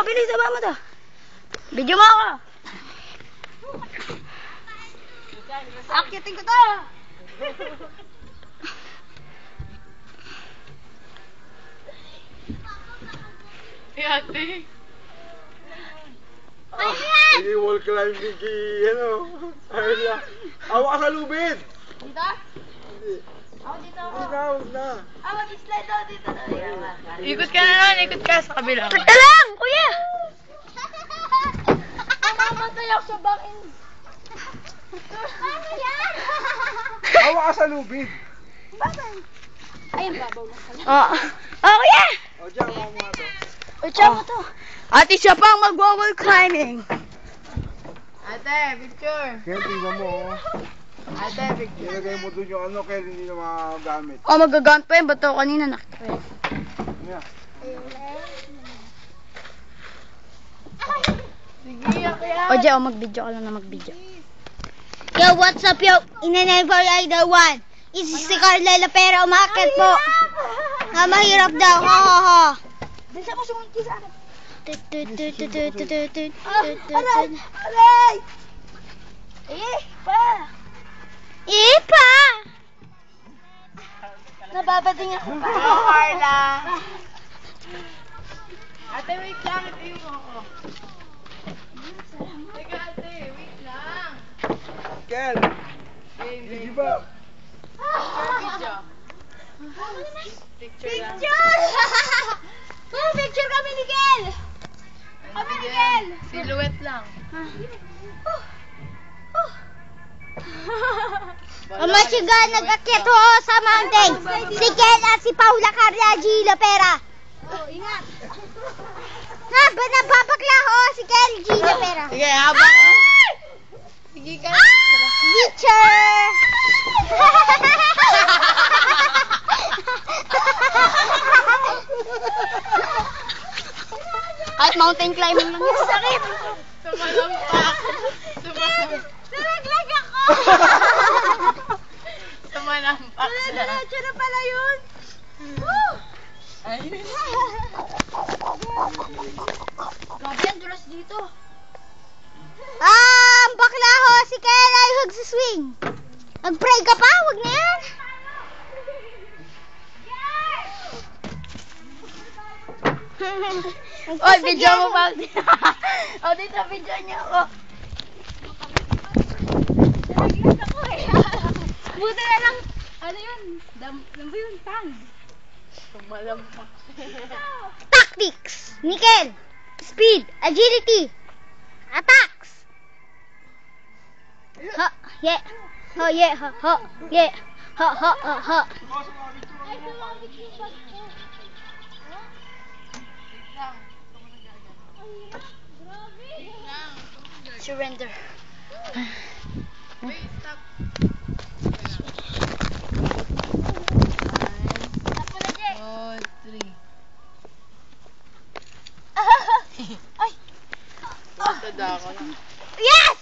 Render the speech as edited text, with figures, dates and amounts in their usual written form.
bilis, sama mo to. Video mo ako. Akitin ko to. Ate. Hindi wall climbing ano. Awa ka sa lubid. Dito? Hindi. Ako dito ako. Huwag na. Ah, mag-slide ako dito. Ikot ka na nun, ikot ka sa kabila. Teka lang, kuya! Mamamatay ako sa bakin. Paano yan? Awa ka sa lubid. Bakit? Ayun, babaw na pala. Oo. Oh, kuya! O, dyan, mga to. O, tiyan mo to. Ate, siya pang mag-wall climbing. Ate, picture. Kaya tingnan mo. Ate, picture. Nilagay mo dun yung ano, kaya hindi na magagamit. O, magagamit pa yun. Ba't ako kanina nakita yun? Yeah. Sige, kaya. O, Jay, mag-video ka lang na mag-video. Yo, what's up, yo? Inanay for Idol 1. Si Carla Lapera, umakit po. Na mahirap daw. Ha, ha, ha. Dasa mo sumunti sa akin. Aray! Aray! Ipa! Ipa! Nababading ako pa. Oo, Carla. Ate, wait lang. Ito yung ako. Teka, ate. Wait lang. Ken! Game, Hindi game. ba? Video. Picture lang. Picture kami ni Kel! Kami ni Kel! Silhouette lang. Mamachiga, nag-akyat ho sa mountain. Si Kel at si Paula Carla G. Lapera. Oh, ingat. Nababakla ho si Kel G. Lapera. Sige, habang. Sige ka. Teacher! Kahit mountain climbing lang yun. Sakit! Sumalampak. Nalaglag ako! Sumalampak siya. Diretso na pala yun. Ay. Grabe yan, dulas dito. Ang bakla ho, si Kel ay swing. Nag-pray ka pa? Huwag na yan. Oy, video mo ba? O, dito, video niya ako. Nalaglag ako eh. Buti na lang. Ano yun? Ano yun? Tang. Sumalampak. Tactics. Nickel. Speed. Agility. Attacks. Ha, yeah. Ha, yeah, ha, ha, yeah. Ha, ha, ha, ha. Surrender. Wait, stop. One, three. Ay! Tada ako lang. Yes!